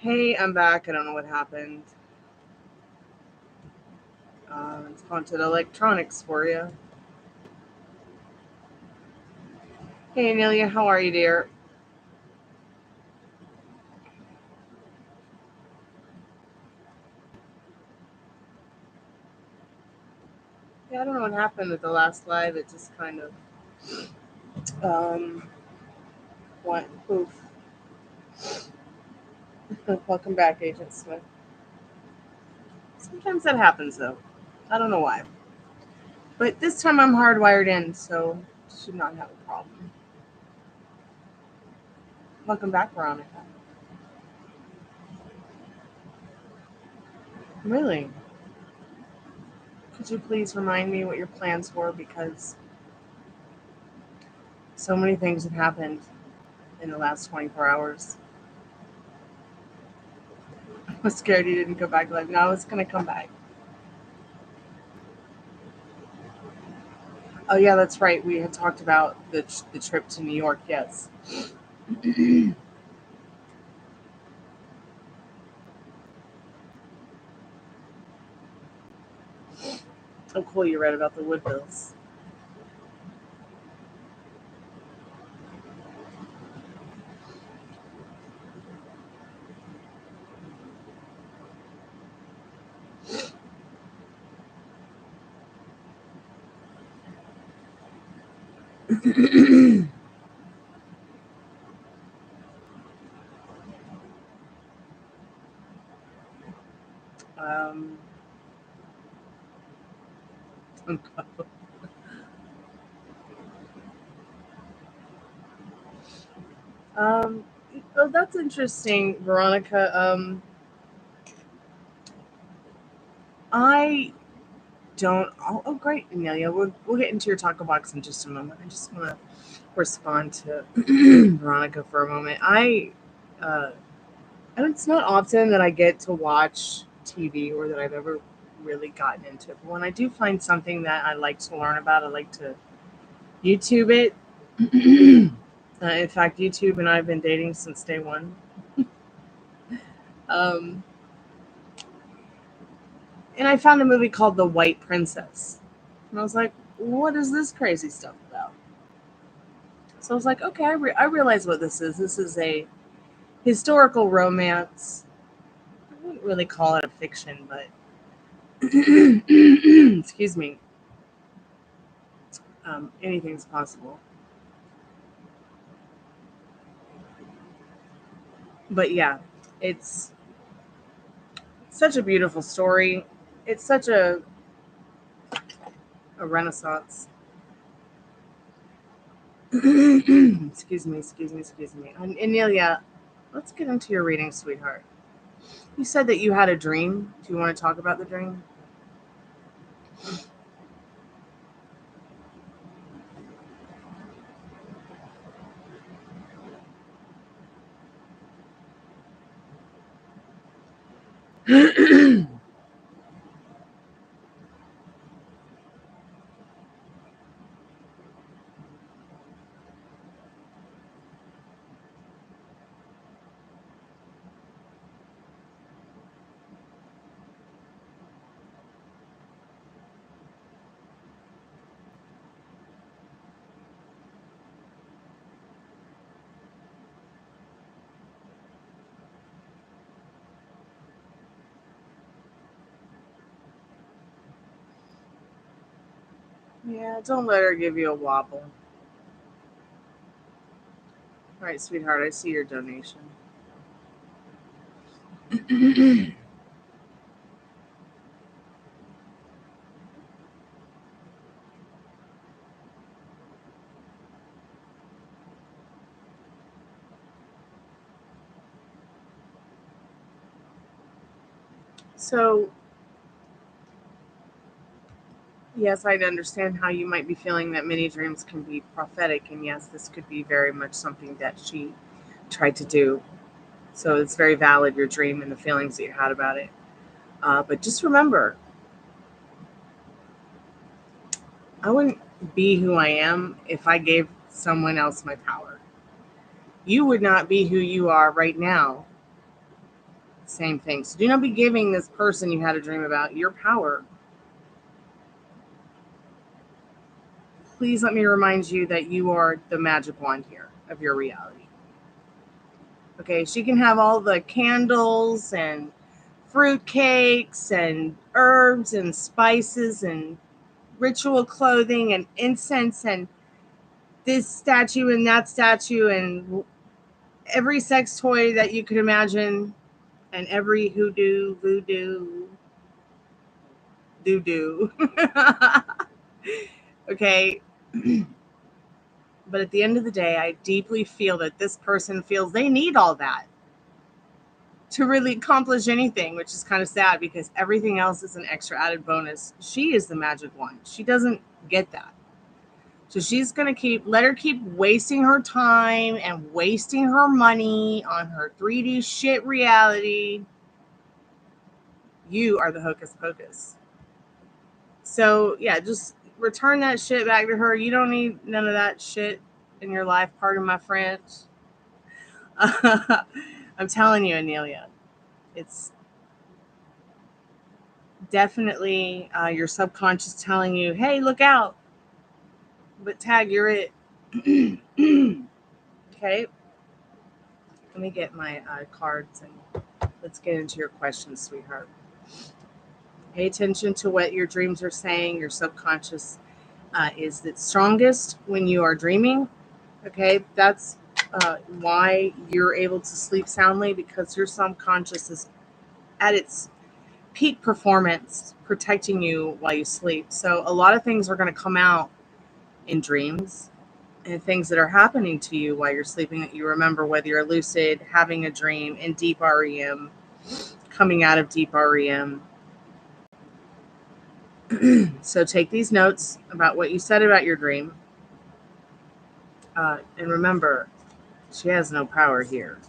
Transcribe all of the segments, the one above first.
Hey, I'm back. I don't know what happened. It's haunted electronics for you. Hey, Amelia, how are you, dear? Yeah, I don't know what happened at the last live. It just kind of went poof. Welcome back, Agent Smith. Sometimes that happens, though. I don't know why. But this time I'm hardwired in, so should not have a problem. Welcome back, Veronica. Really? Could you please remind me what your plans were? Because so many things have happened in the last 24 hours. I was scared you didn't go back live. No, I was going to come back. Oh, yeah, that's right. We had talked about the trip to New York, yes. Oh, cool. You read about the Woodvilles. um, um, oh, that's interesting, Veronica. I don't. Oh, great, Amelia. We'll get into your taco box in just a moment. I just want to respond to Veronica for a moment. Uh, it's not often that I get to watch TV or that I've ever really gotten into it. But when I do find something that I like to learn about, I like to YouTube it. In fact, YouTube and I have been dating since day one. Um, and I found a movie called The White Princess. And I was like, what is this crazy stuff about? So I was like, okay, I realize what this is. This is a historical romance. I wouldn't really call it a fiction, but excuse me, anything's possible. But yeah, it's such a beautiful story. It's such a renaissance. Excuse me. And Amelia, let's get into your reading, sweetheart. You said that you had a dream. Do you want to talk about the dream? Yeah, don't let her give you a wobble. All right, sweetheart, I see your donation. So, yes, I understand how you might be feeling that many dreams can be prophetic, and yes, this could be very much something that she tried to do. So it's very valid, your dream and the feelings that you had about it. But just remember, I wouldn't be who I am if I gave someone else my power. You would not be who you are right now Same thing. So do not be giving this person you had a dream about your power. Please let me remind you that you are the magic wand here of your reality. Okay, she can have all the candles and fruit cakes and herbs and spices and ritual clothing and incense and this statue and that statue and every sex toy that you could imagine and every hoodoo, voodoo, doo-doo. Okay. But at the end of the day, I deeply feel that this person feels they need all that to really accomplish anything, which is kind of sad because everything else is an extra added bonus. She is the magic one. She doesn't get that. So she's going to let her keep wasting her time and wasting her money on her 3D shit reality. You are the hocus pocus. So yeah, just return that shit back to her. You don't need none of that shit in your life. Pardon my French. I'm telling you, Anelia, it's definitely your subconscious telling you, hey, look out. But Tag, you're it. Okay. Let me get my cards and let's get into your questions, sweetheart. Pay attention to what your dreams are saying. Your subconscious is the strongest when you are dreaming. Okay, that's why you're able to sleep soundly, because your subconscious is at its peak performance, protecting you while you sleep. So a lot of things are going to come out in dreams and things that are happening to you while you're sleeping that you remember, whether you're lucid, having a dream, in deep REM, coming out of deep REM. So take these notes about what you said about your dream. And remember, she has no power here.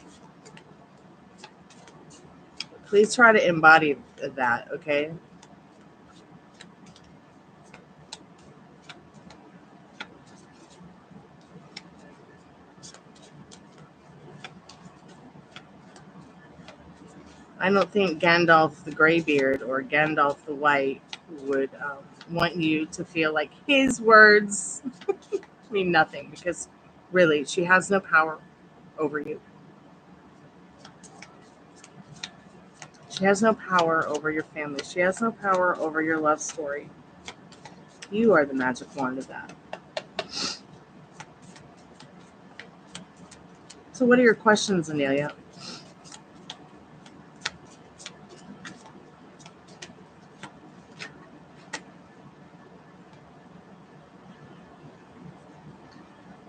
Please try to embody that, okay? I don't think Gandalf the Greybeard or Gandalf the White would want you to feel like his words mean nothing, because really, she has no power over you. She has no power over your family. She has no power over your love story. You are the magic wand of that. So what are your questions, Anelia?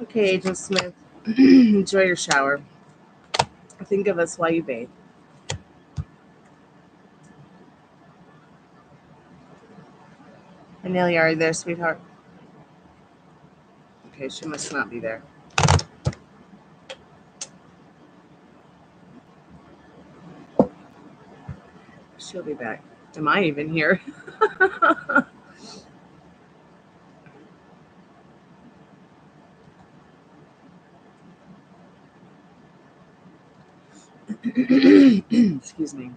Okay, Agent Smith, enjoy your shower. Think of us while you bathe. Anelia, are you there, sweetheart? Okay, she must not be there. She'll be back. Am I even here? Excuse me.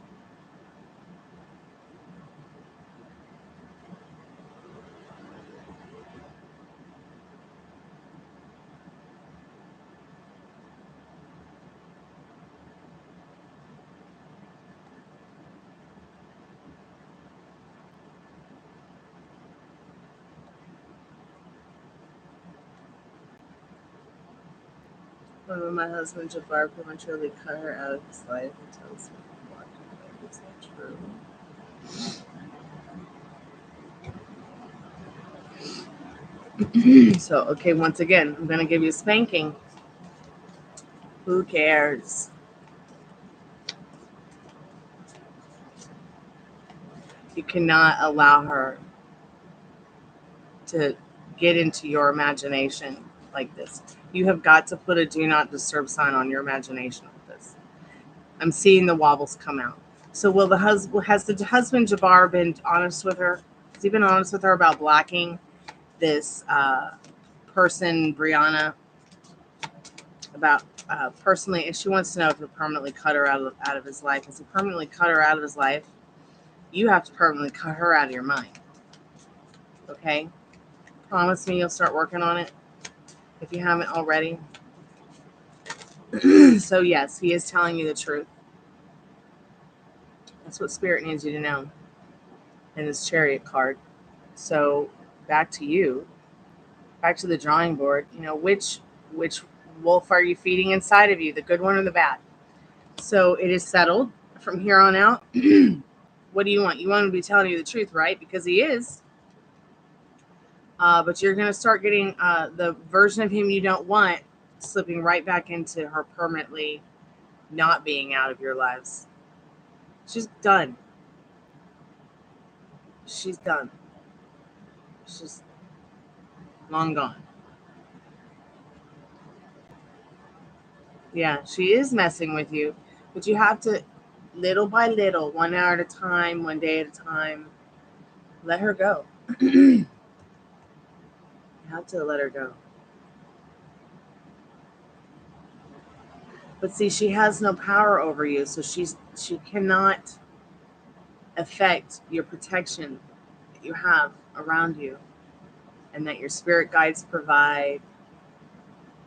When my husband Jafar prematurely cut her out of his life and tells me he walked away. Is that true? So, okay, once again, I'm going to give you a spanking. Who cares? You cannot allow her to get into your imagination like this. You have got to put a do not disturb sign on your imagination with this. I'm seeing the wobbles come out. So has the husband Jabbar been honest with her? Has he been honest with her about blacking this person, Brianna, about Personally, if she wants to know if he'll permanently cut her out of his life, if he permanently cut her out of his life, you have to permanently cut her out of your mind. Okay? Promise me you'll start working on it if you haven't already. So yes, he is telling you the truth. That's what Spirit needs you to know in this Chariot card. So back to you, back to the drawing board. You know, which wolf are you feeding inside of you, the good one or the bad? So it is settled from here on out. What do you want? You want him to be telling you the truth, right? Because he is. But you're going to start getting the version of him you don't want slipping right back into her permanently not being out of your lives. She's done. She's done. She's long gone. Yeah, she is messing with you. But you have to, little by little, 1 hour at a time, 1 day at a time, let her go. You have to let her go. But see, she has no power over you, so she cannot affect your protection that you have around you, and that your spirit guides provide,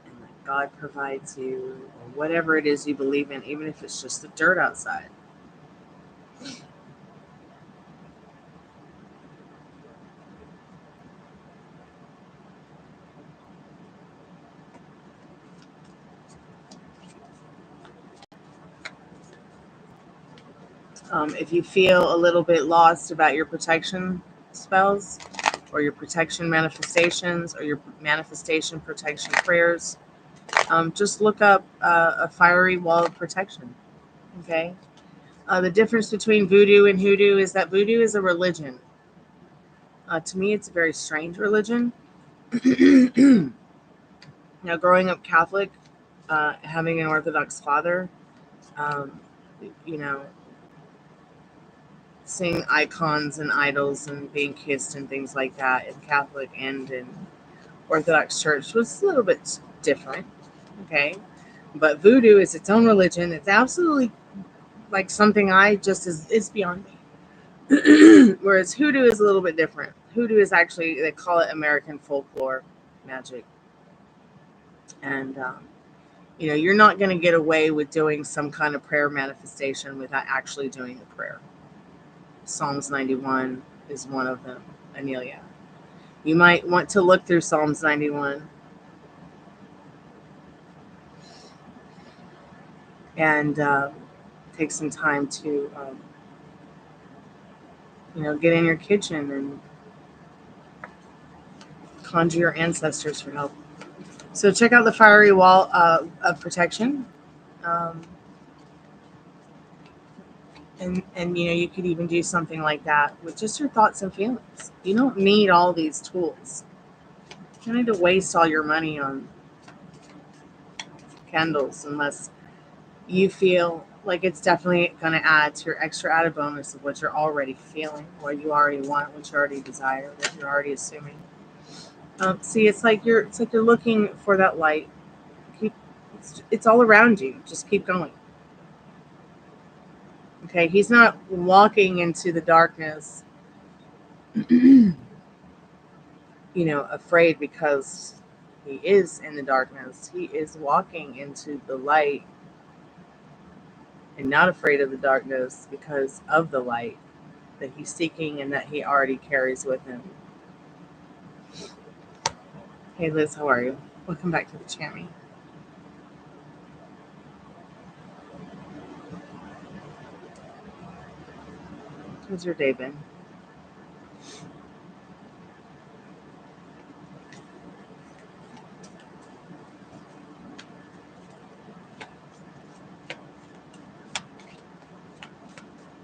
and that God provides you, or whatever it is you believe in, even if it's just the dirt outside. If you feel a little bit lost about your protection spells, or your protection manifestations, or your manifestation protection prayers, just look up a fiery wall of protection. Okay? The difference between voodoo and hoodoo is that voodoo is a religion. To me, it's a very strange religion. Now, growing up Catholic, having an Orthodox father, um, you know, seeing icons and idols and being kissed and things like that in Catholic and in Orthodox Church was a little bit different. Okay? But voodoo is its own religion. It's absolutely like something it's beyond me. Whereas hoodoo is a little bit different. Hoodoo is actually, they call it American folklore magic. And, you're not going to get away with doing some kind of prayer manifestation without actually doing the prayer. Psalms 91 is one of them, Amelia. You might want to look through Psalms 91 and take some time to, get in your kitchen and conjure your ancestors for help. So check out the fiery wall of protection. And you could even do something like that with just your thoughts and feelings. You don't need all these tools. You don't need to waste all your money on candles unless you feel like it's definitely going to add to your extra added bonus of what you're already feeling, what you already want, what you already desire, what you're already assuming. See, it's like you're looking for that light. It's all around you. Just keep going. Okay, he's not walking into the darkness, afraid because he is in the darkness. He is walking into the light and not afraid of the darkness because of the light that he's seeking and that he already carries with him. Hey Liz, how are you? Welcome back to the Chammy. How's your day been?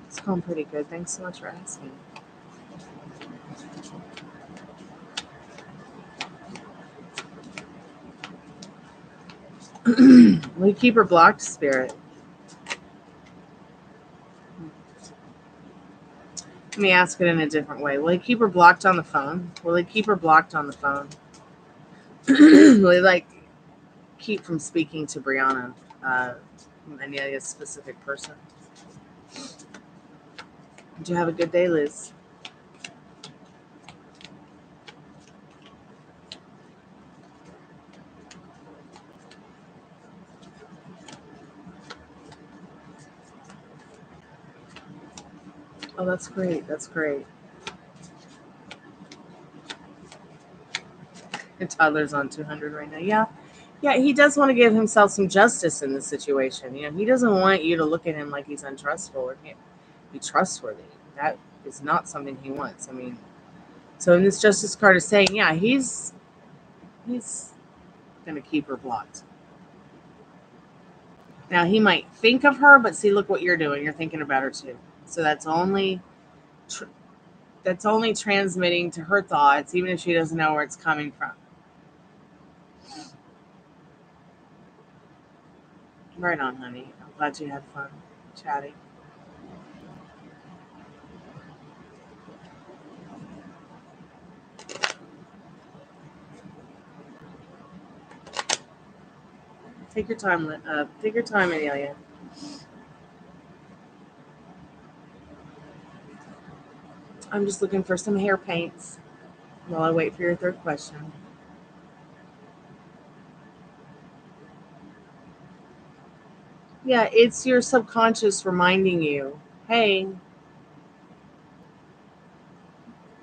It's going pretty good. Thanks so much for asking. Will you keep her blocked, Spirit? Let me ask it in a different way. Will he keep her blocked on the phone? Will he keep her blocked on the phone? Will he keep from speaking to Brianna, Amelia's specific person. Did you have a good day, Liz? Oh, that's great. That's great. Your toddler's on 200 right now. Yeah. Yeah, he does want to give himself some justice in this situation. You know, he doesn't want you to look at him like he's untrustful or can't be trustworthy. That is not something he wants. I mean, so in this justice card is saying, yeah, he's going to keep her blocked. Now, he might think of her, but see, look what you're doing. You're thinking about her too. So that's only transmitting to her thoughts, even if she doesn't know where it's coming from. Right on, honey. I'm glad you had fun chatting. Take your time, Amelia. I'm just looking for some hair paints while I wait for your third question. Yeah, it's your subconscious reminding you, hey,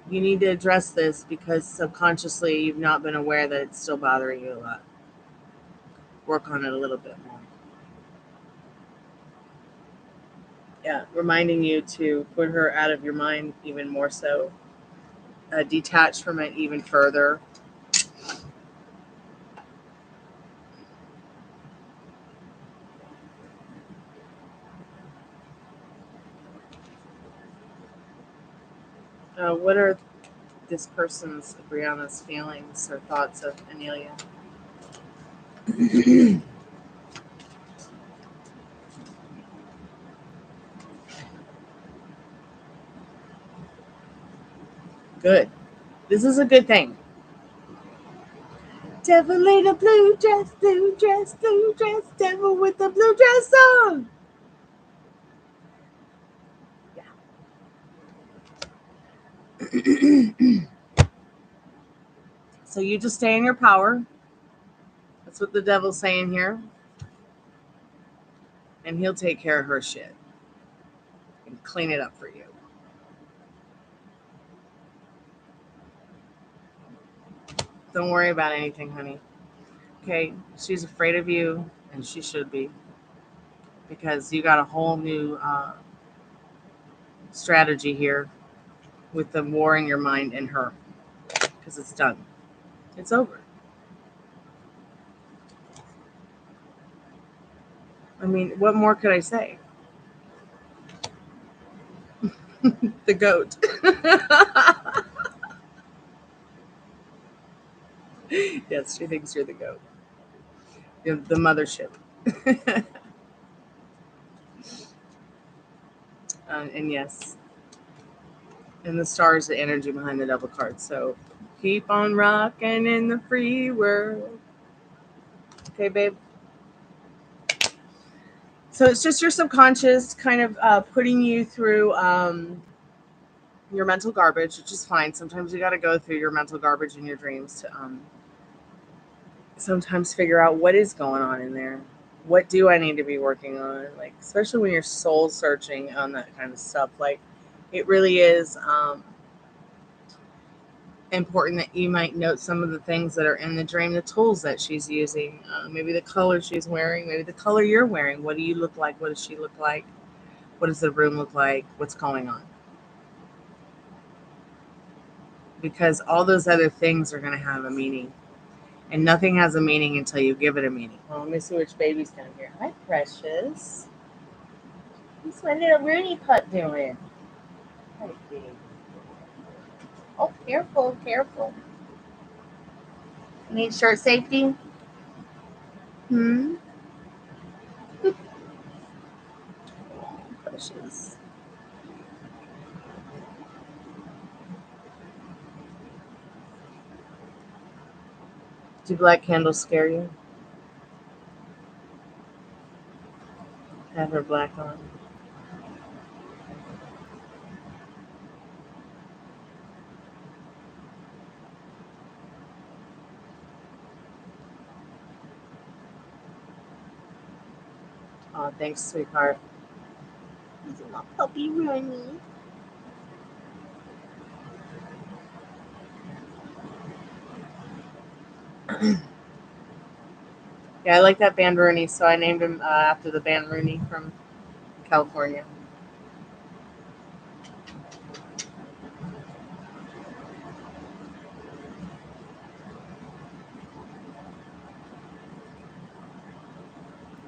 you need to address this because subconsciously you've not been aware that it's still bothering you a lot. Work on it a little bit more. Yeah, reminding you to put her out of your mind even more so. Detach from it even further. What are this person's, Brianna's, feelings or thoughts of Amelia? Good. This is a good thing. Devil in a blue dress, blue dress, blue dress, devil with the blue dress on. Yeah. So you just stay in your power. That's what the devil's saying here. And he'll take care of her shit and clean it up for you. Don't worry about anything, honey. Okay? She's afraid of you, and she should be. Because you got a whole new strategy here with the war in your mind and her. Because it's done. It's over. I mean, what more could I say? The goat. Yes, she thinks you're the goat. You're the mothership. And yes. And the star is the energy behind the devil card. So keep on rocking in the free world. Okay, babe? So it's just your subconscious kind of putting you through your mental garbage, which is fine. Sometimes you got to go through your mental garbage in your dreams to sometimes figure out what is going on in there. What do I need to be working on? Like, especially when you're soul searching on that kind of stuff. Like, it really is important that you might note some of the things that are in the dream, the tools that she's using, maybe the color she's wearing, maybe the color you're wearing. What do you look like? What does she look like? What does the room look like? What's going on? Because all those other things are going to have a meaning. And nothing has a meaning until you give it a meaning. Oh, let me see which baby's down here. Hi, Precious. What's my little Rooney putt doing? Hi, baby. Oh, careful, careful. Need shirt safety? Hmm? Oh, Precious. Do black candles scare you? Have her black on. Oh, thanks, sweetheart. He's a little puppy Rooney. Yeah, I like that band Rooney, so I named him after the band Rooney from California.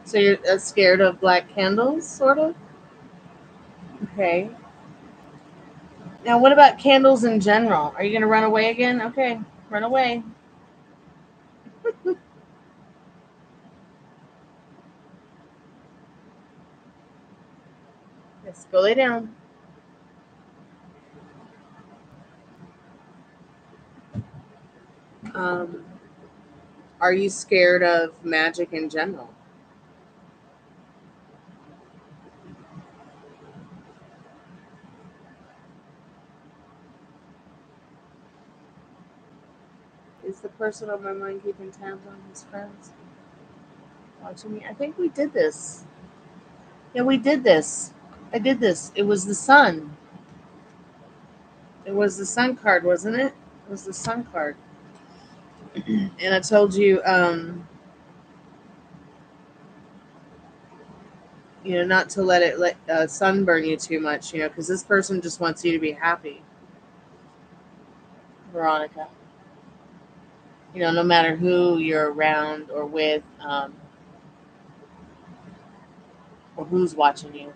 So you're scared of black candles, sort of? Okay. Now, what about candles in general? Are you going to run away again? Okay, run away. Yes, go lay down. Um, are you scared of magic in general? Is the person on my mind keeping tabs on his friends? Watching me? I think we did this. Yeah, we did this. I did this. It was the sun. It was the sun card, wasn't it? It was the sun card. And I told you, not to let it sunburn you too much, because this person just wants you to be happy, Veronica. No matter who you're around or with, or who's watching you.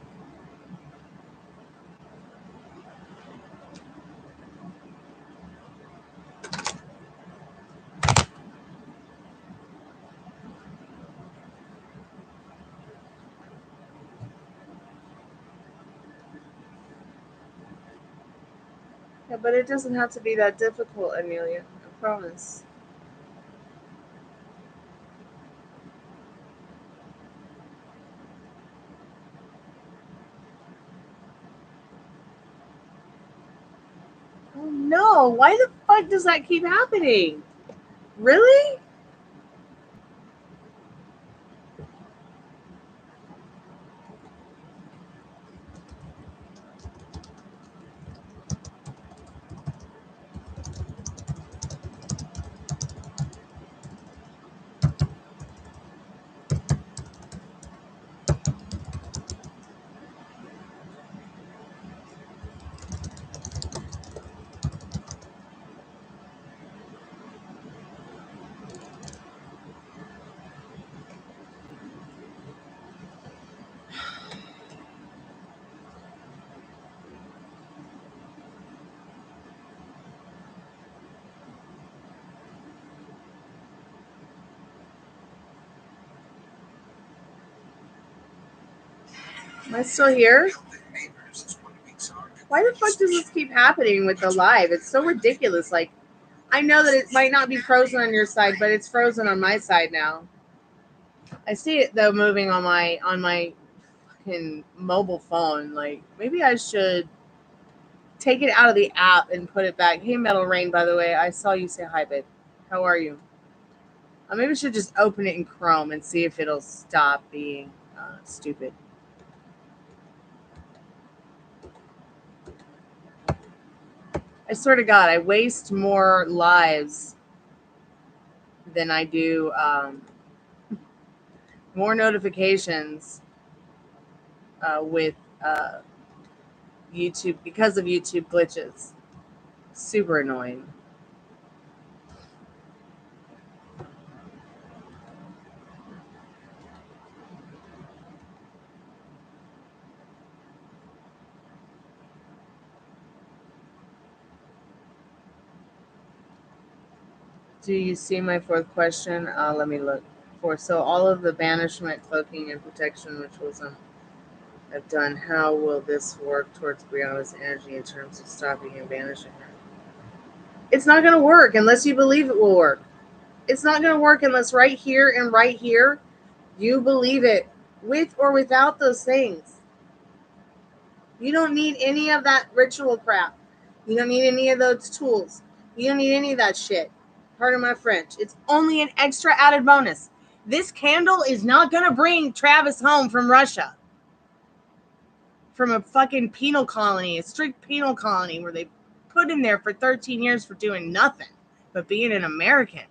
Yeah, but it doesn't have to be that difficult, Amelia. I promise. Oh no! Why the fuck does that keep happening? Really? Am I still here? Why the fuck does this keep happening with the live? It's so ridiculous. Like, I know that it might not be frozen on your side, but it's frozen on my side now. I see it though moving on my fucking mobile phone. Like, maybe I should take it out of the app and put it back. Hey, Metal Rain, by the way, I saw you say hi, babe. How are you? Maybe I should just open it in Chrome and see if it'll stop being stupid. I swear to God, I waste more lives than I do more notifications with YouTube because of YouTube glitches. Super annoying. Do you see my fourth question? Let me look for. So all of the banishment, cloaking, and protection rituals I've done. How will this work towards Brianna's energy in terms of stopping and banishing her? It's not going to work unless you believe it will work. It's not going to work unless right here and right here you believe it. with or without those things. You don't need any of that ritual crap. You don't need any of those tools. You don't need any of that shit. Pardon my French. It's only an extra added bonus. This candle is not going to bring Travis home from Russia. From a fucking penal colony, a strict penal colony where they put him there for 13 years for doing nothing but being an American.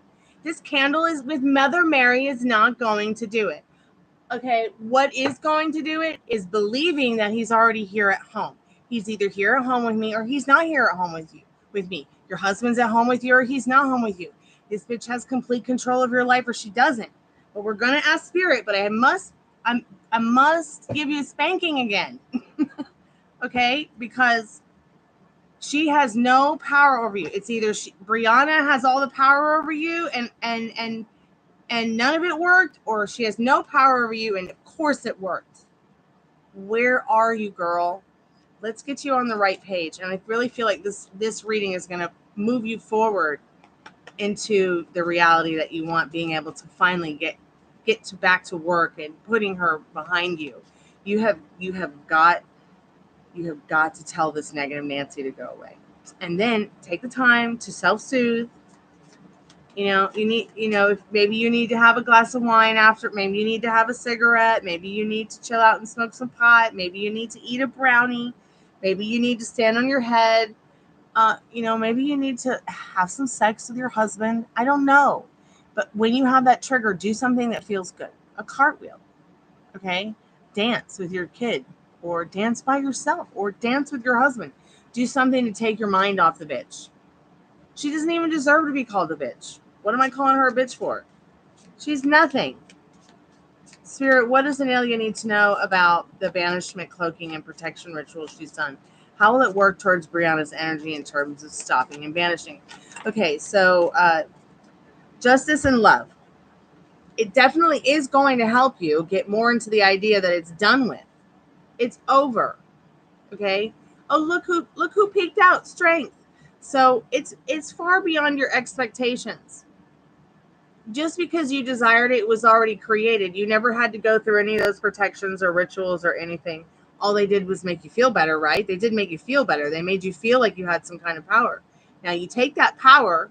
This candle is with Mother Mary is not going to do it. Okay, what is going to do it is believing that he's already here at home. He's either here at home with me or he's not here at home with me. Your husband's at home with you or he's not home with you. This bitch has complete control of your life or she doesn't. But we're gonna ask Spirit, but I must give you a spanking again. Okay? Because she has no power over you. It's either Brianna has all the power over you and none of it worked, or she has no power over you and of course it worked. Where are you, girl? Let's get you on the right page. And I really feel like this reading is going to move you forward into the reality that you want, being able to finally get back to work and putting her behind you. You have got to tell this negative Nancy to go away. And then take the time to self-soothe. You need, if maybe you need to have a glass of wine after, maybe you need to have a cigarette, maybe you need to chill out and smoke some pot, maybe you need to eat a brownie, maybe you need to stand on your head, maybe you need to have some sex with your husband. I don't know. But when you have that trigger, do something that feels good. A cartwheel, okay? Dance with your kid, or dance by yourself, or dance with your husband. Do something to take your mind off the bitch. She doesn't even deserve to be called a bitch. What am I calling her a bitch for? She's nothing. Spirit, what does Anelia need to know about the banishment, cloaking, and protection ritual she's done? How will it work towards Brianna's energy in terms of stopping and banishing? Okay, so justice and love. It definitely is going to help you get more into the idea that it's done with. It's over. Okay? Oh, look who peeked out. Strength. So it's far beyond your expectations. Just because you desired it, it was already created. You never had to go through any of those protections or rituals or anything. All they did was make you feel better, right? They did make you feel better. They made you feel like you had some kind of power. Now you take that power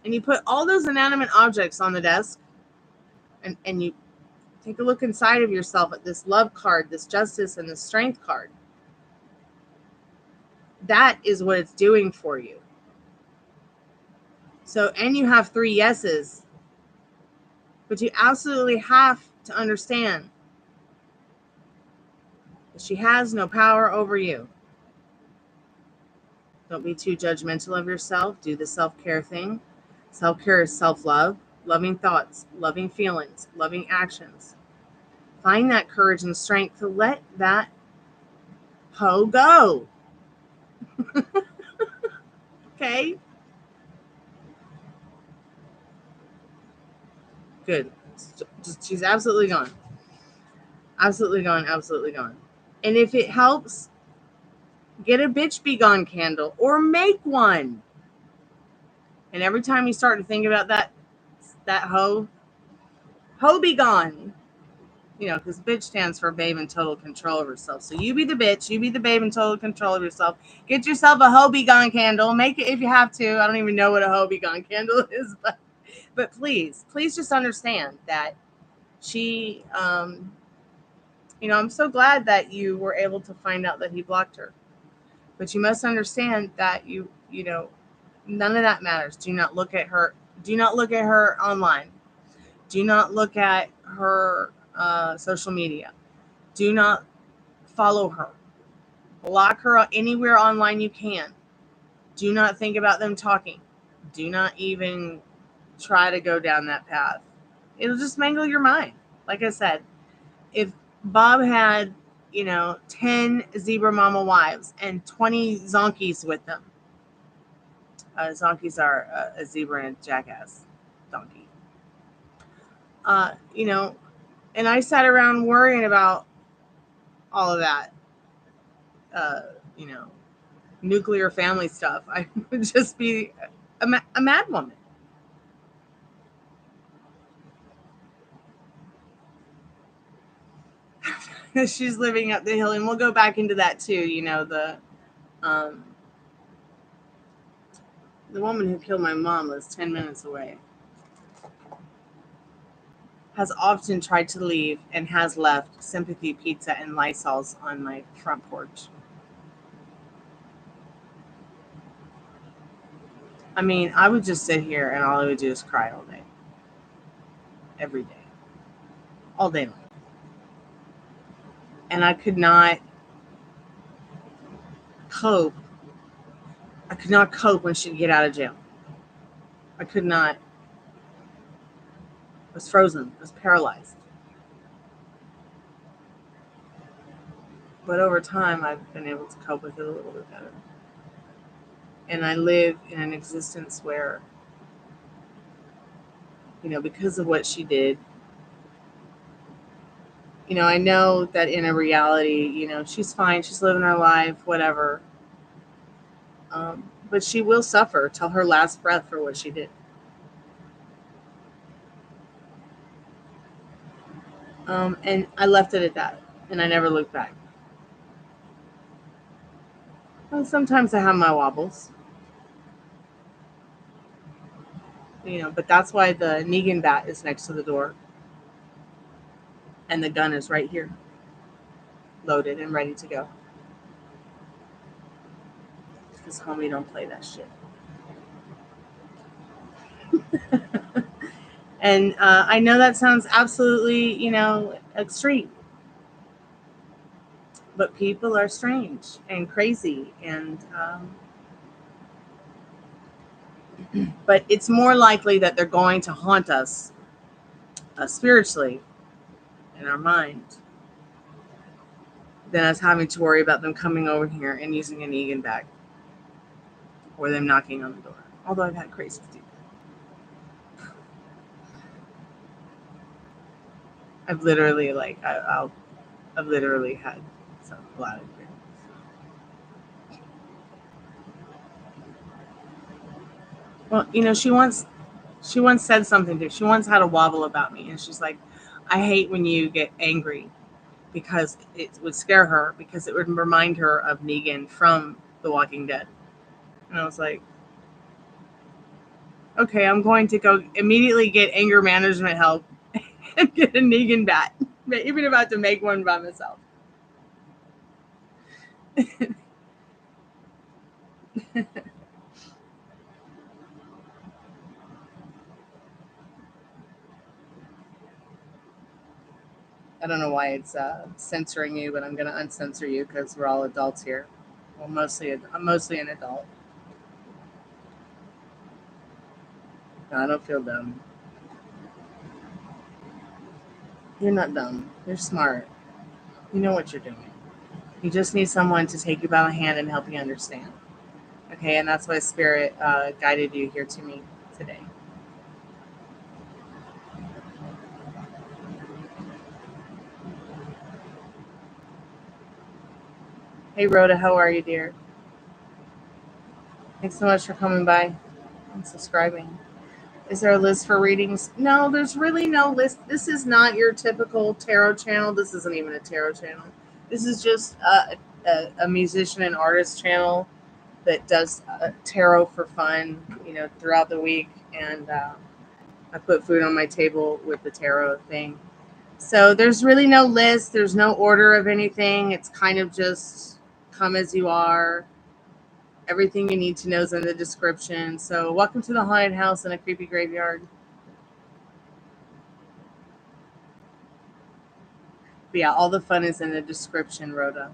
and you put all those inanimate objects on the desk and you take a look inside of yourself at this love card, this justice, and this strength card. That is what it's doing for you. So, and you have 3 yeses, but you absolutely have to understand that she has no power over you. Don't be too judgmental of yourself. Do the self-care thing. Self-care is self-love, loving thoughts, loving feelings, loving actions. Find that courage and strength to let that hoe go. Okay? Good. She's absolutely gone. Absolutely gone. Absolutely gone. And if it helps, get a bitch be gone candle or make one. And every time you start to think about that hoe be gone. Because bitch stands for babe in total control of herself. So you be the bitch, you be the babe in total control of yourself. Get yourself a hoe be gone candle. Make it if you have to. I don't even know what a hoe be gone candle is, but please just understand that she, I'm so glad that you were able to find out that he blocked her. But you must understand that none of that matters. Do not look at her. Do not look at her online. Do not look at her social media. Do not follow her. Block her anywhere online you can. Do not think about them talking. Do not even try to go down that path. It'll just mangle your mind. Like I said, if Bob had, 10 zebra mama wives and 20 zonkies with them. Zonkies are a zebra and a jackass donkey. And I sat around worrying about all of that, nuclear family stuff. I would just be a mad woman. She's living up the hill, and we'll go back into that too. The woman who killed my mom was 10 minutes away. Has often tried to leave and has left sympathy pizza and Lysols on my front porch. I mean, I would just sit here and all I would do is cry all day. Every day. All day long. And I could not cope. I could not cope when she'd get out of jail. I could not. I was frozen. I was paralyzed. But over time, I've been able to cope with it a little bit better. And I live in an existence where, because of what she did, I know that in a reality, she's fine. She's living her life, whatever. But she will suffer till her last breath for what she did. And I left it at that. And I never looked back. Well, sometimes I have my wobbles. But that's why the Negan bat is next to the door. And the gun is right here. Loaded and ready to go. Because homie don't play that shit. And I know that sounds absolutely, extreme. But people are strange and crazy. And but it's more likely that they're going to haunt us spiritually in our mind than us having to worry about them coming over here and using an Negan bag or them knocking on the door. Although I've had crazy do that. I've literally I've literally had a lot of experience. Well, she once said something to me. She once had a wobble about me, and she's like, I hate when you get angry, because it would scare her, because it would remind her of Negan from The Walking Dead. And I was like, okay, I'm going to go immediately get anger management help and get a Negan bat, even about to make one by myself. I don't know why it's censoring you, but I'm going to uncensor you because we're all adults here. Well, I'm mostly an adult. No, I don't feel dumb. You're not dumb. You're smart. You know what you're doing. You just need someone to take you by the hand and help you understand. Okay, and that's why Spirit guided you here to me today. Hey, Rhoda, how are you, dear? Thanks so much for coming by and subscribing. Is there a list for readings? No, there's really no list. This is not your typical tarot channel. This isn't even a tarot channel. This is just a musician and artist channel that does tarot for fun, throughout the week. And I put food on my table with the tarot thing. So there's really no list. There's no order of anything. It's kind of just come as you are. Everything you need to know is in the description. So welcome to the haunted house in a creepy graveyard. But yeah, all the fun is in the description, Rhoda.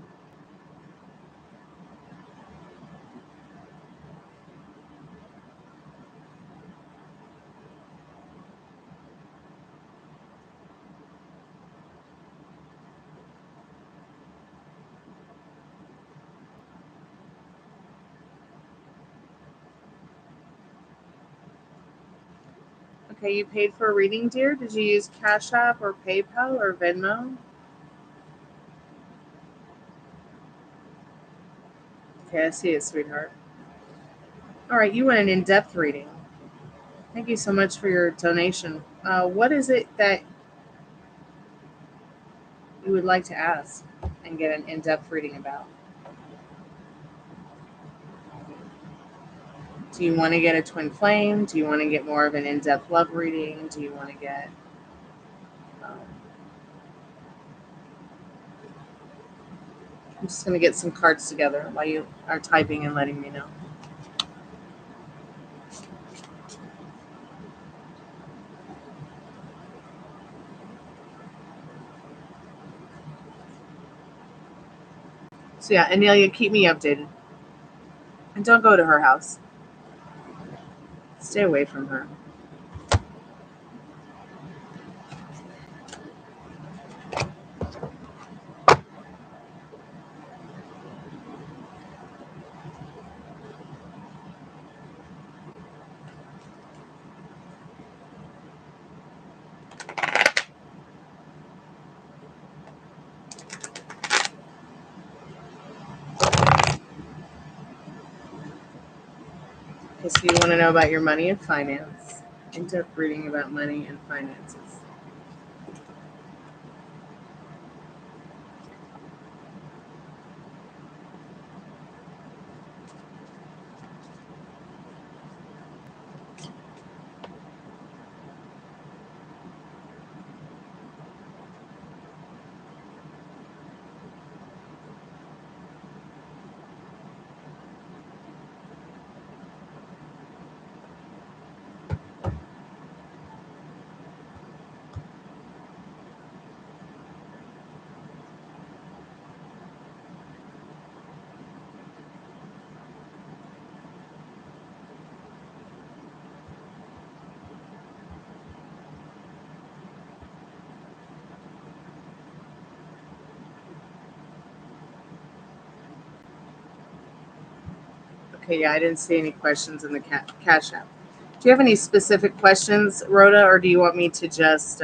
Okay, you paid for a reading, dear? Did you use Cash App or PayPal or Venmo? Okay, I see it, sweetheart. All right, you want an in-depth reading. Thank you so much for your donation. What is it that you would like to ask and get an in-depth reading about? Do you want to get a twin flame? Do you want to get more of an in-depth love reading? Do you want to get... I'm just going to get some cards together while you are typing and letting me know. So yeah, Anelia, keep me updated. And don't go to her house. Stay away from her. Okay, so you want to know about your money and finance. In-depth reading about money and finances. Okay, yeah, I didn't see any questions in the Cash App. Do you have any specific questions, Rhoda, or do you want me to just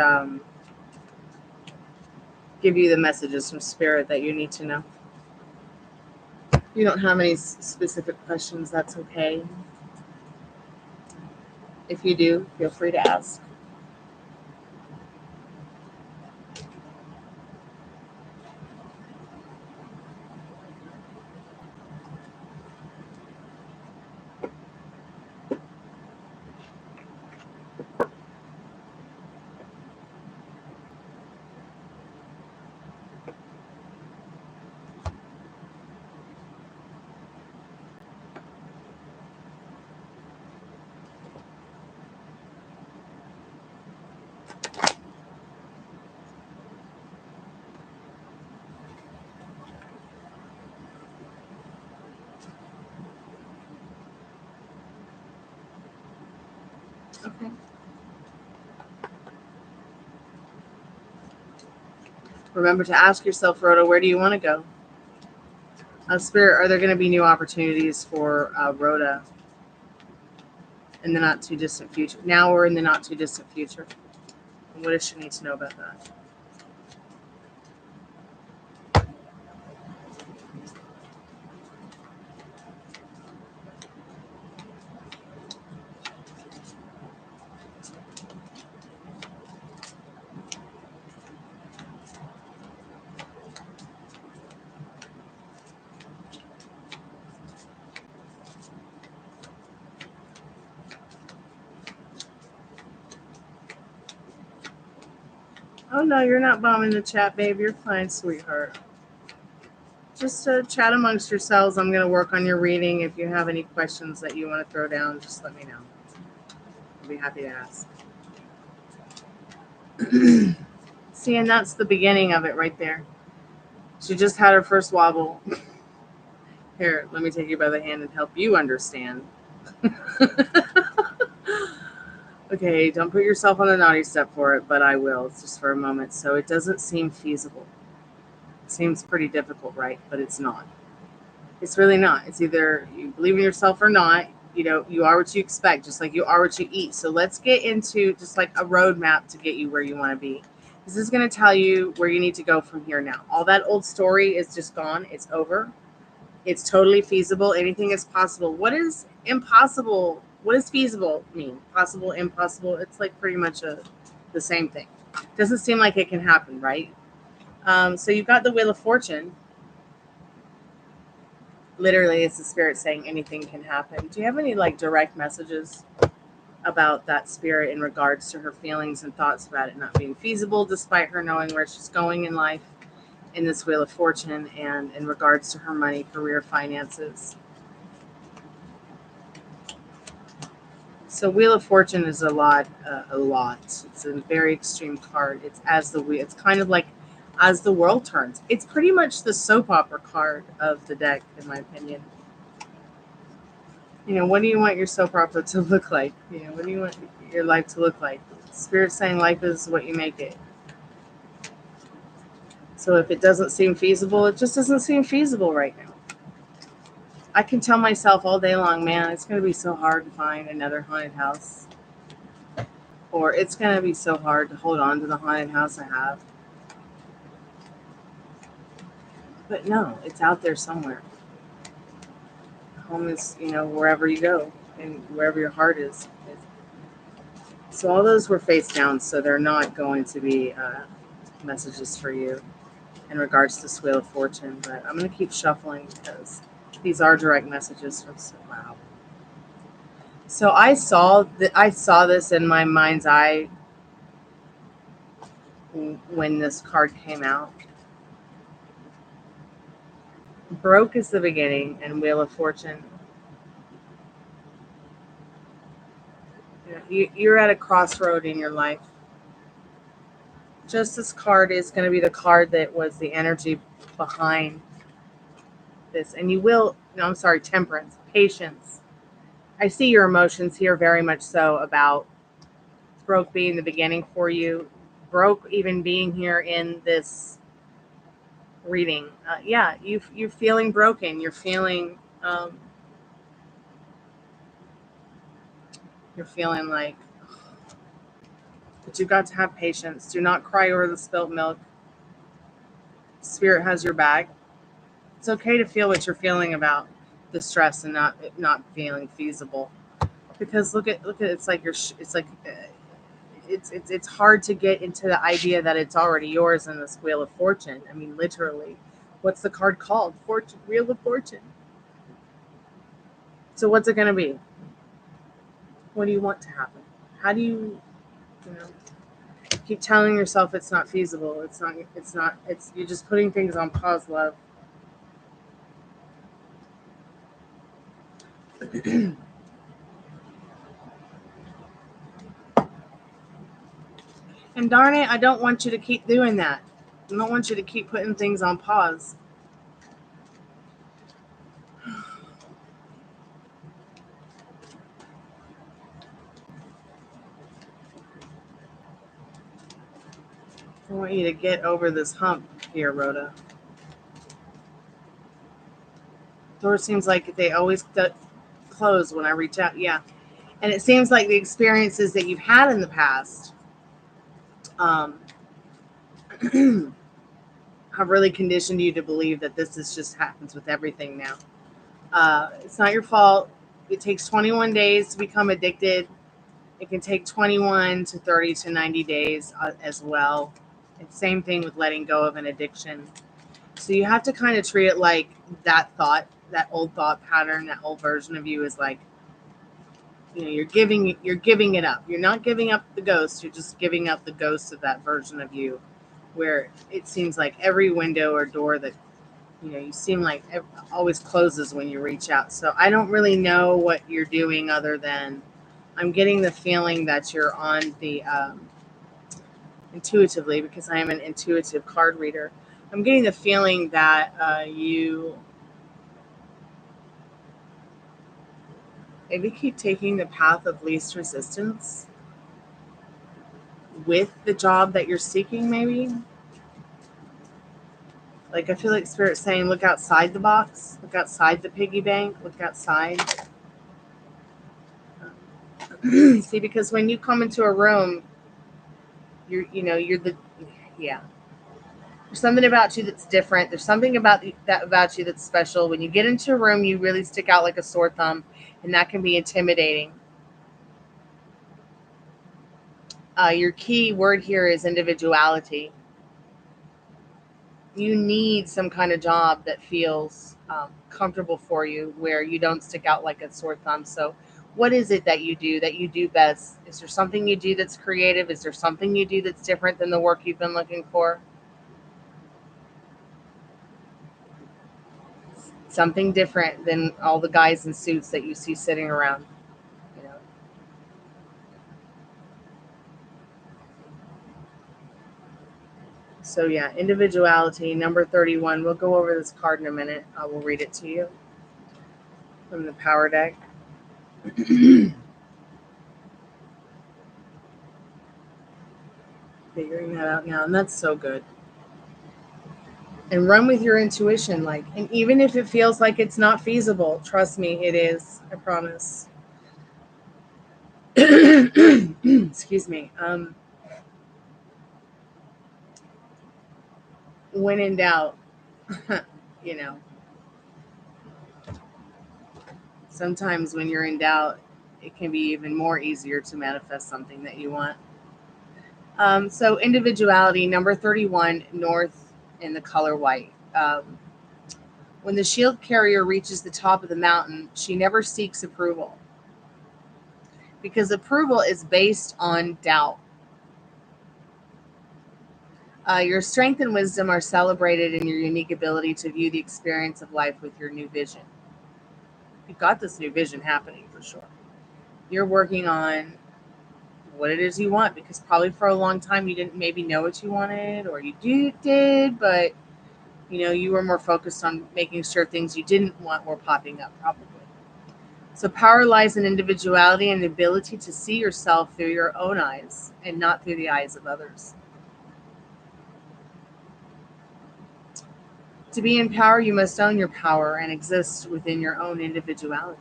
give you the messages from Spirit that you need to know? If you don't have any specific questions, that's okay. If you do, feel free to ask. Okay. Remember to ask yourself, Rhoda, where do you want to go? Spirit, are there going to be new opportunities for Rhoda in the not too distant future? Now or in the not too distant future? And what does she need to know about that? Oh, no, you're not bombing the chat, babe. You're fine, sweetheart. Just chat amongst yourselves. I'm going to work on your reading. If you have any questions that you want to throw down, just let me know. I'll be happy to ask. See, and that's the beginning of it right there. She just had her first wobble. Here, let me take you by the hand and help you understand. Okay, don't put yourself on the naughty step for it, but I will. It's just for a moment. So it doesn't seem feasible. It seems pretty difficult, right? But it's not. It's really not. It's either you believe in yourself or not. You know, you are what you expect, just like you are what you eat. So let's get into just like a roadmap to get you where you want to be. This is going to tell you where you need to go from here now. All that old story is just gone. It's over. It's totally feasible. Anything is possible. What is impossible? What does feasible mean? Possible, impossible? It's like pretty much the same thing. Doesn't seem like it can happen, right? So you've got the Wheel of Fortune. Literally, it's the spirit saying anything can happen. Do you have any like direct messages about that spirit in regards to her feelings and thoughts about it not being feasible, despite her knowing where she's going in life in this Wheel of Fortune, and in regards to her money, career, finances? So Wheel of Fortune is a lot. It's a very extreme card. It's kind of like as the world turns. It's pretty much the soap opera card of the deck, in my opinion. What do you want your soap opera to look like? What do you want your life to look like? Spirit saying life is what you make it. So if it doesn't seem feasible, it just doesn't seem feasible right now. I can tell myself all day long, man, it's going to be so hard to find another haunted house. Or it's going to be so hard to hold on to the haunted house I have. But no, it's out there somewhere. Home is, wherever you go and wherever your heart is. So all those were face down, so they're not going to be messages for you in regards to this Wheel of Fortune. But I'm going to keep shuffling because these are direct messages from wow. So I saw this in my mind's eye when this card came out. Broke is the beginning, and Wheel of Fortune. You're at a crossroad in your life. Justice card is going to be the card that was the energy behind this. And Temperance, patience. I see your emotions here very much so about broke being the beginning for you. Broke even being here in this reading. You're feeling broken. You're feeling like, but you've got to have patience. Do not cry over the spilt milk. Spirit has your back. It's okay to feel what you're feeling about the stress and not feeling feasible. Because look at it's like it's hard to get into the idea that it's already yours in this Wheel of Fortune. I mean, literally, what's the card called? Fortune, Wheel of Fortune. So what's it going to be? What do you want to happen? How do you keep telling yourself it's not feasible? It's not. You're just putting things on pause, love. And darn it, I don't want you to keep doing that. I don't want you to keep putting things on pause. I want you to get over this hump here, Rhoda. Doors seems like they always close when I reach out. Yeah. And it seems like the experiences that you've had in the past have really conditioned you to believe that this just happens with everything now. It's not your fault. It takes 21 days to become addicted. It can take 21 to 30 to 90 days as well. It's same thing with letting go of an addiction. So you have to kind of treat it like that old thought pattern, that old version of you is like, you're giving it up. You're not giving up the ghost. You're just giving up the ghost of that version of you, where it seems like every window or door that you seem like always closes when you reach out. So I don't really know what you're doing other than I'm getting the feeling that you're on the intuitively, because I am an intuitive card reader. I'm getting the feeling that you maybe keep taking the path of least resistance with the job that you're seeking, maybe. Like, I feel like Spirit's saying, look outside the box, look outside the piggy bank, look outside. See, because when you come into a room, you're the, yeah. There's something about you that's different. There's something about you that's special. When you get into a room, you really stick out like a sore thumb, and that can be intimidating. Your key word here is individuality. you need some kind of job that feels comfortable for you, where you don't stick out like a sore thumb. So what is it that you do best? Is there something you do that's creative? Is there something you do that's different than the work you've been looking for? Something different than all the guys in suits that you see sitting around, you know. So yeah, individuality, number 31. We'll go over this card in a minute. I will read it to you from the power deck. Figuring that out now, and that's so good. And run with your intuition, like, and even if it feels like it's not feasible, trust me, it is. I promise. Excuse me. When in doubt, you know, sometimes when you're in doubt, it can be even more easier to manifest something that you want. So individuality, number 31, north in the color white. When the shield carrier reaches the top of the mountain, she never seeks approval, because approval is based on doubt. Your strength and wisdom are celebrated in your unique ability to view the experience of life with your new vision. You've got this new vision happening for sure. You're working on what it is you want, because probably for a long time you didn't maybe know what you wanted, or you did, but you were more focused on making sure things you didn't want were popping up, probably. So power lies in individuality and the ability to see yourself through your own eyes and not through the eyes of others. To be in power, you must own your power and exist within your own individuality.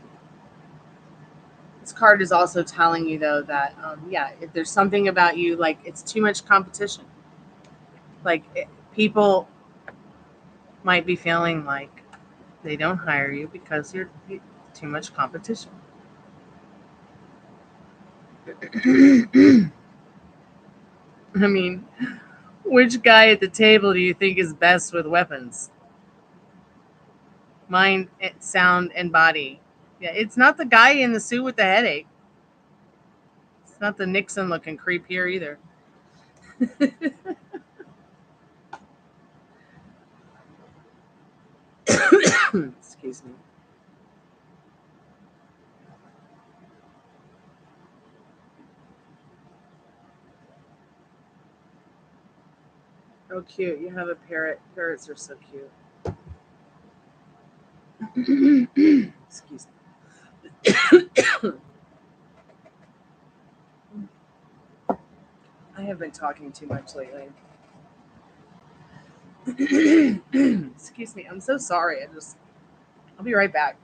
This card is also telling you, though, that, if there's something about you, like it's too much competition. Like people might be feeling like they don't hire you because you're too much competition. I mean, which guy at the table do you think is best with weapons? Mind, sound, and body. Yeah, it's not the guy in the suit with the headache. It's not the Nixon looking creep here either. Excuse me. Oh, cute. You have a parrot. Parrots are so cute. Excuse me. I have been talking too much lately. Excuse me. I'm so sorry. I'll be right back.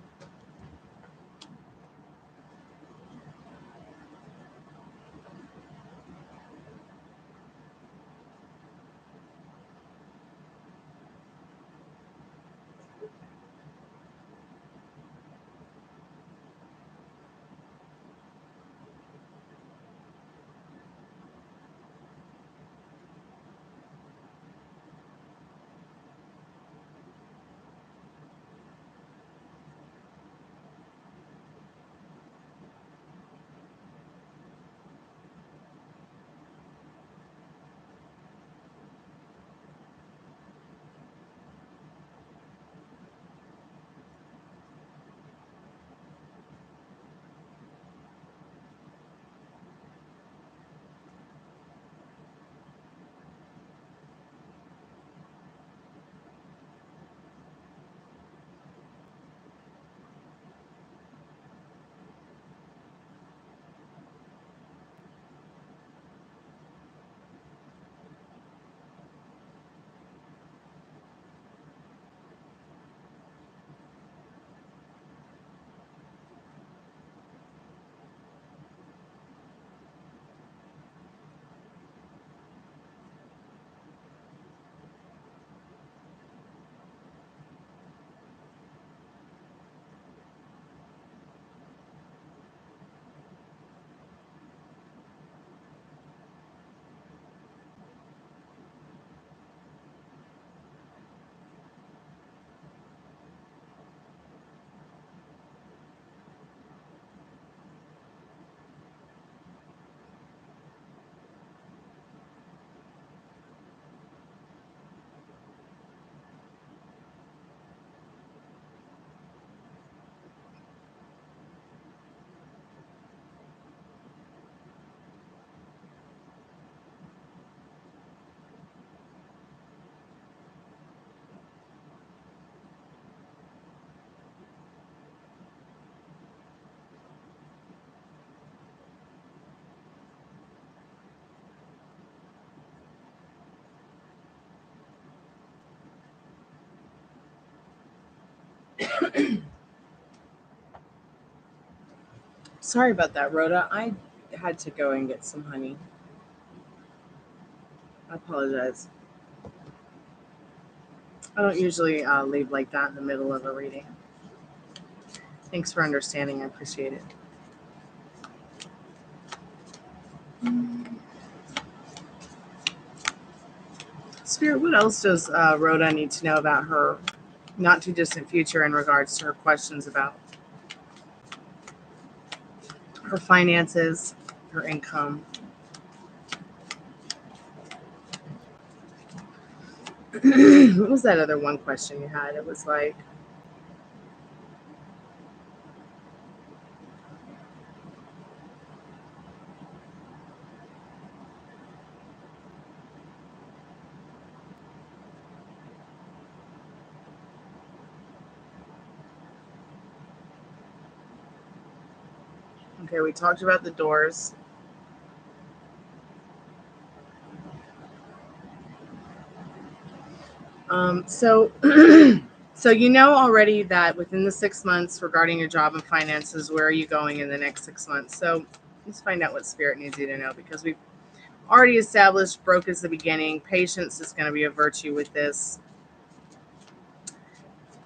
Sorry about that, Rhoda. I had to go and get some honey. I apologize. I don't usually leave like that in the middle of a reading. Thanks for understanding. I appreciate it. Spirit, what else does Rhoda need to know about her not too distant future in regards to her questions about her finances, her income? What was that other one question you had? It was like, okay, we talked about the doors. So so you know already that within the 6 months regarding your job and finances, where are you going in the next 6 months? So let's find out what Spirit needs you to know, because we've already established broke is the beginning. Patience is going to be a virtue with this.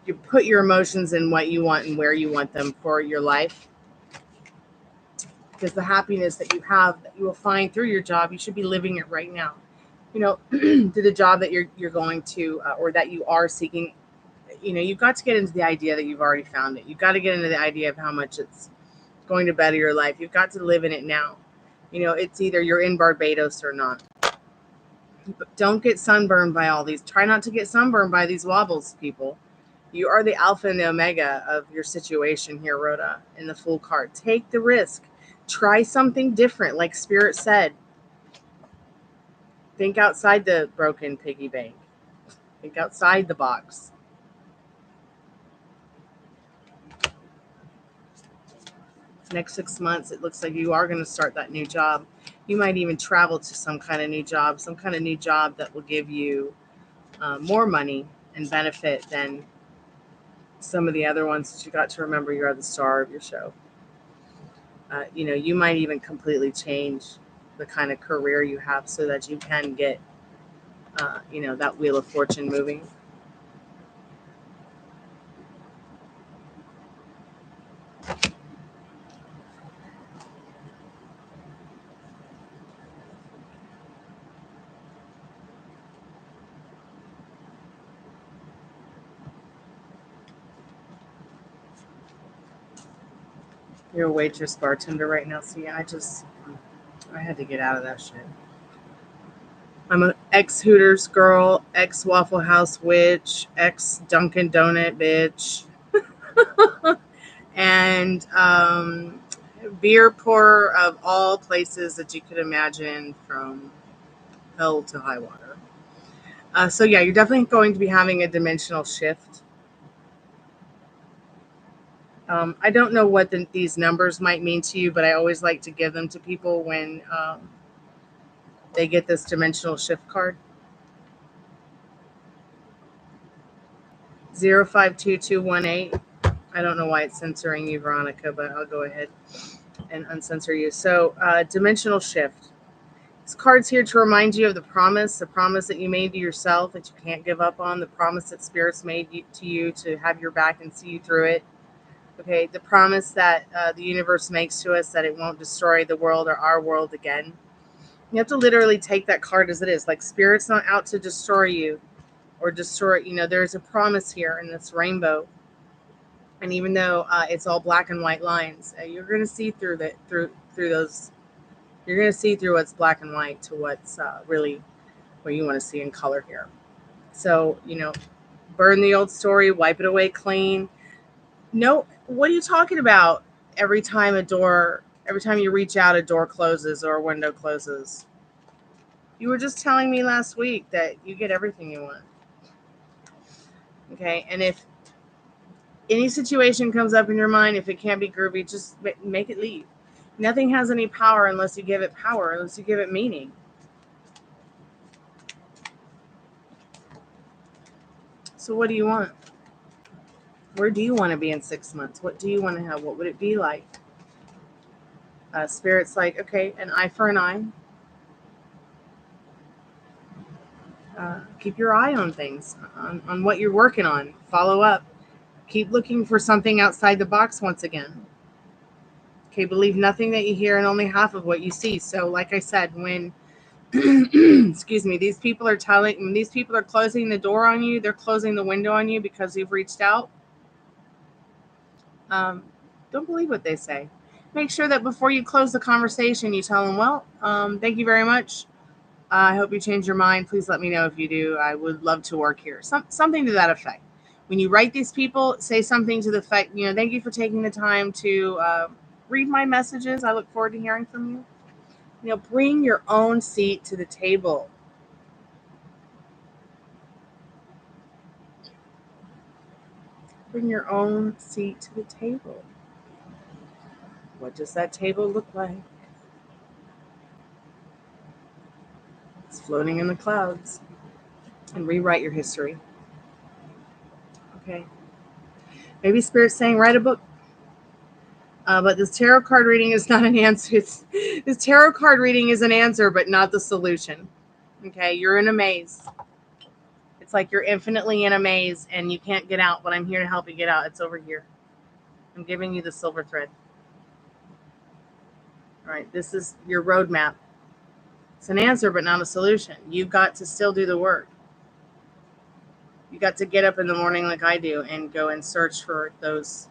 You put your emotions in what you want and where you want them for your life, because the happiness that you have, that you will find through your job, you should be living it right now. You know, to the job that you're going to or that you are seeking. You know, you've got to get into the idea that you've already found it. You've got to get into the idea of how much it's going to better your life. You've got to live in it now. You know, it's either you're in Barbados or not. But don't get sunburned by all these. Try not to get sunburned by these wobbles, people. You are the alpha and the omega of your situation here, Rhoda, in the Fool card. Take the risk. Try something different, like Spirit said. Think outside the broken piggy bank. Think outside the box. Next 6 months, it looks like you are going to start that new job. You might even travel to some kind of new job that will give you more money and benefit than some of the other ones that you got to remember. You are the star of your show. You know, you might even completely change the kind of career you have so that you can get, you know, that wheel of fortune moving. You're a waitress bartender right now. See, I had to get out of that shit. I'm an ex-Hooters girl, ex-Waffle House witch, ex-Dunkin' Donut bitch, and beer pourer of all places that you could imagine, from hell to high water. So yeah, you're definitely going to be having a dimensional shift. I don't know what these numbers might mean to you, but I always like to give them to people when they get this dimensional shift card. 052218. I don't know why it's censoring you, Veronica, but I'll go ahead and uncensor you. So, dimensional shift. This card's here to remind you of the promise that you made to yourself that you can't give up on, the promise that Spirit's made to you to have your back and see you through it. Okay, the promise that the universe makes to us that it won't destroy the world or our world again. You have to literally take that card as it is. Like, Spirit's not out to destroy you or destroy, you know, there's a promise here in this rainbow. And even though it's all black and white lines, you're going to see through those. You're going to see through what's black and white to what's really what you want to see in color here. So, you know, burn the old story, wipe it away clean. No, what are you talking about? Every time you reach out, a door closes or a window closes. You were just telling me last week that you get everything you want. Okay, and if any situation comes up in your mind, if it can't be groovy, just make it leave. Nothing has any power unless you give it power, unless you give it meaning. So what do you want? Where do you want to be in 6 months? What do you want to have? What would it be like? Spirit's like, okay, an eye for an eye. Keep your eye on things, on what you're working on. Follow up. Keep looking for something outside the box once again. Okay, believe nothing that you hear and only half of what you see. So, like I said, when excuse me, these people are closing the door on you, they're closing the window on you because you've reached out. Don't believe what they say. Make sure that before you close the conversation, you tell them, well, thank you very much. I hope you change your mind. Please let me know if you do. I would love to work here. Something to that effect. When you write these people, say something to the effect, thank you for taking the time to read my messages. I look forward to hearing from you. Bring your own seat to the table. Bring your own seat to the table. What does that table look like? It's floating in the clouds. And rewrite your history. Okay. Maybe Spirit's saying write a book. But this tarot card reading is not an answer. This tarot card reading is an answer, but not the solution. Okay, you're in a maze. It's like you're infinitely in a maze and you can't get out, but I'm here to help you get out. It's over here. I'm giving you the silver thread. All right, this is your roadmap. It's an answer, but not a solution. You've got to still do the work. You got to get up in the morning like I do and go and search for those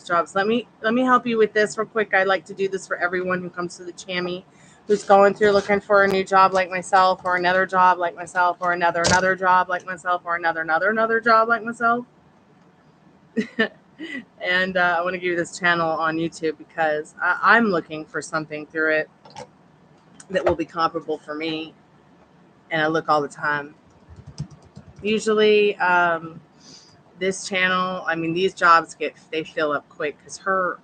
jobs. Let me help you with this real quick. I like to do this for everyone who comes to the Chammy, who's going through looking for a new job like myself, or another job like myself, or another job like myself, or another job like myself. And I want to give you this channel on YouTube because I'm looking for something through it that will be comparable for me, and I look all the time. Usually, this channel, these jobs they fill up quick because her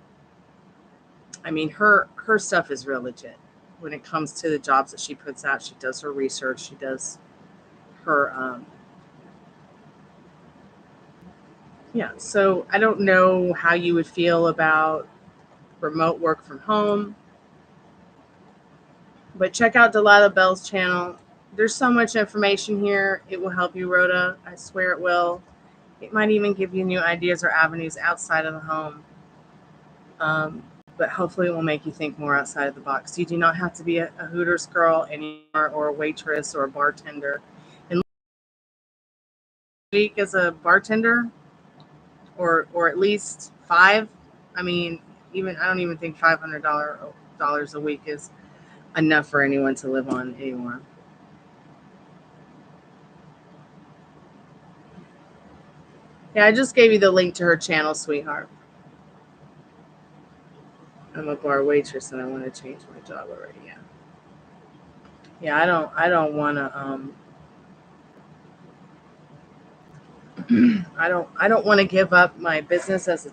stuff is real legit. When it comes to the jobs that she puts out, she does her research, she does her so I don't know how you would feel about remote work from home, but check out Delilah Bell's channel. There's so much information here. It will help you, Rhoda. I swear it will. It might even give you new ideas or avenues outside of the home. But hopefully it will make you think more outside of the box. You do not have to be a Hooters girl anymore, or a waitress, or a bartender. And week as a bartender, or at least 5. I don't even think $500 a week is enough for anyone to live on anymore. Yeah, I just gave you the link to her channel, sweetheart. I'm a bar waitress and I want to change my job already. Yeah, I don't want to I don't want to give up my business as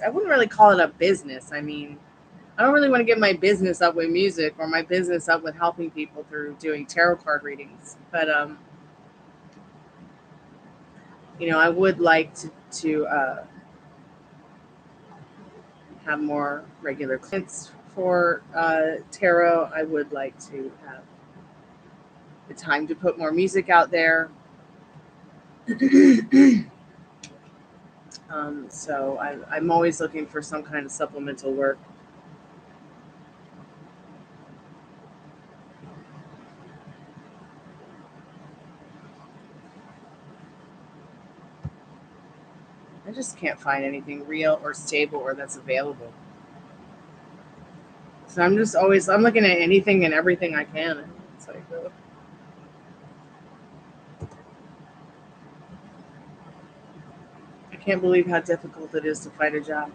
I wouldn't really call it a business. I don't really want to give my business up with music, or my business up with helping people through doing tarot card readings. But I would like to have more regular clients for tarot. I would like to have the time to put more music out there. So I'm always looking for some kind of supplemental work. I just can't find anything real or stable or that's available. So I'm looking at anything and everything I can. It's like, I can't believe how difficult it is to find a job.